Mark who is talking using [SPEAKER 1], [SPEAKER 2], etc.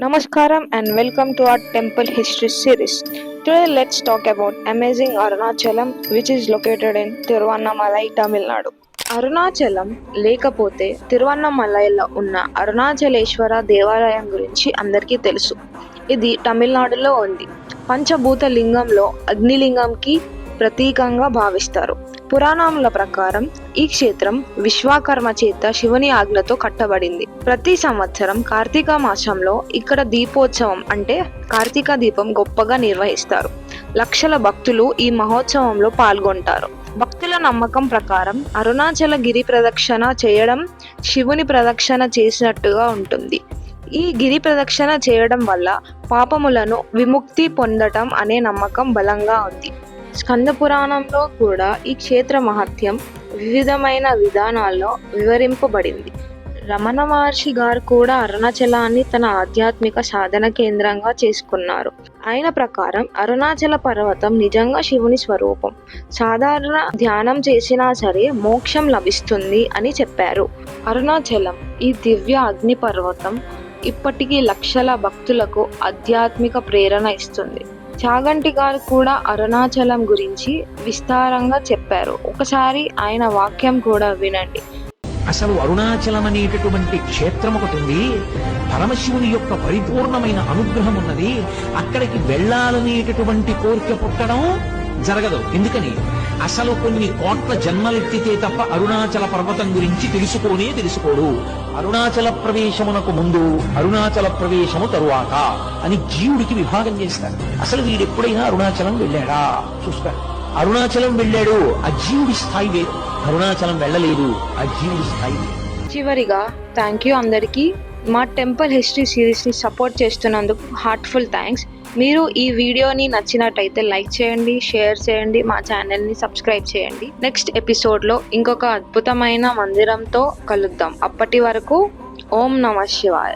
[SPEAKER 1] Namaskaram and welcome to our temple history series. Today let's talk about amazing Arunachalam which is located in Tiruvannamalai, Tamil Nadu. Arunachalam లేకపోతే తిరువన్నమలైలో ఉన్న అరుణాచలేశ్వర దేవాలయం గురించి అందరికీ తెలుసు. ఇది తమిళనాడులో ఉంది. పంచభూత లింగంలో అగ్నిలింగంకి ప్రతీకంగా భావిస్తారు. పురాణముల ప్రకారం ఈ క్షేత్రం విశ్వకర్మ చేత శివుని ఆజ్ఞతో కట్టబడింది. ప్రతి సంవత్సరం కార్తీక మాసంలో ఇక్కడ దీపోత్సవం అంటే కార్తీక దీపం గొప్పగా నిర్వహిస్తారు. లక్షల భక్తులు ఈ మహోత్సవంలో పాల్గొంటారు. భక్తుల నమ్మకం ప్రకారం అరుణాచల గిరి ప్రదక్షిణ చేయడం శివుని ప్రదక్షిణ చేసినట్టుగా ఉంటుంది. ఈ గిరి ప్రదక్షిణ చేయడం వల్ల పాపములను విముక్తి పొందటం అనే నమ్మకం బలంగా ఉంది. స్కంద పురాణంలో కూడా ఈ క్షేత్ర మహత్యం వివిధమైన విధానాల్లో వివరింపబడింది. రమణ మహర్షి గారు కూడా అరుణాచలాన్ని తన ఆధ్యాత్మిక సాధన కేంద్రంగా చేసుకున్నారు. ఆయన ప్రకారం అరుణాచల పర్వతం నిజంగా శివుని స్వరూపం. సాధారణ ధ్యానం చేసినా సరే మోక్షం లభిస్తుంది అని చెప్పారు. అరుణాచలం ఈ దివ్య అగ్ని పర్వతం ఇప్పటికీ లక్షల భక్తులకు ఆధ్యాత్మిక ప్రేరణ ఇస్తుంది. చాగంటి గారు కూడా అరుణాచలం గురించి విస్తారంగా చెప్పారు. ఒకసారి ఆయన వాక్యం కూడా వినండి.
[SPEAKER 2] అసలు అరుణాచలం అనేటటువంటి క్షేత్రం ఒకటి ఉంది. పరమశివుని యొక్క పరిపూర్ణమైన అనుగ్రహం ఉన్నది. అక్కడికి వెళ్ళాలనేటటువంటి కోరిక పుట్టడం జరగదు. ఎందుకని? అసలు కొన్ని కోట్ల జన్మలెత్తితే తప్ప అరుణాచల పర్వతం గురించి తెలుసుకోడు. అరుణాచల ప్రవేశమునకు ముందు, అరుణాచల ప్రవేశము తరువాత అని జీవుడికి విభాగం చేస్తారు. అసలు వీడెప్పుడైనా అరుణాచలం వెళ్ళాడా చూస్తారు. అరుణాచలం వెళ్ళాడు, ఆ జీవుడి స్థాయి వేరు. అరుణాచలం వెళ్ళలేదు, ఆ జీవుడి స్థాయి వేరు.
[SPEAKER 1] చివరిగా థ్యాంక్ యూ అందరికీ. మా టెంపుల్ హిస్టరీ సిరీస్ని సపోర్ట్ చేస్తున్నందుకు హార్ట్ఫుల్ థ్యాంక్స్. మీరు ఈ వీడియోని నచ్చినట్టయితే లైక్ చేయండి, షేర్ చేయండి, మా ఛానల్ని సబ్స్క్రైబ్ చేయండి. నెక్స్ట్ ఎపిసోడ్లో ఇంకొక అద్భుతమైన మందిరంతో కలుద్దాం. అప్పటి వరకు ఓం నమః శివాయ.